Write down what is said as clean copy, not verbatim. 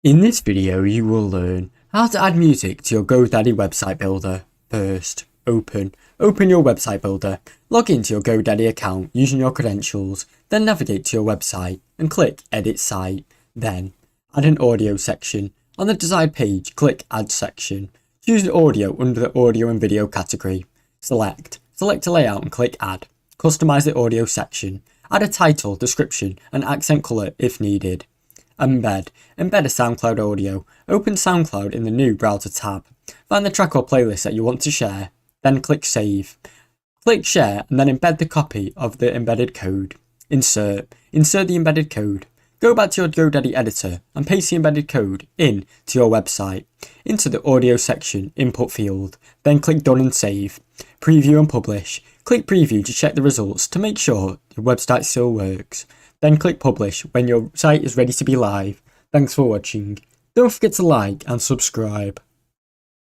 In this video, you will learn how to add music to your Godaddy website builder. First, open your website builder, log into your Godaddy account using your credentials, then navigate to your website and click Edit Site. Then, add an audio section. On the desired page, click Add Section. Choose the audio under the audio and video category. Select a layout and click Add. Customize the audio section. Add a title, description and accent color if needed. Embed a SoundCloud audio. Open SoundCloud in the new browser tab. Find the track or playlist that you want to share, then click Save. Click Share and then embed the copy of the embedded code. Insert the embedded code. Go back to your Godaddy editor and paste the embedded code in to your website. Into the audio section input field, then click Done and Save. Preview and publish. Click Preview to check the results to make sure your website still works. Then click Publish when your site is ready to be live. Thanks for watching. Don't forget to like and subscribe.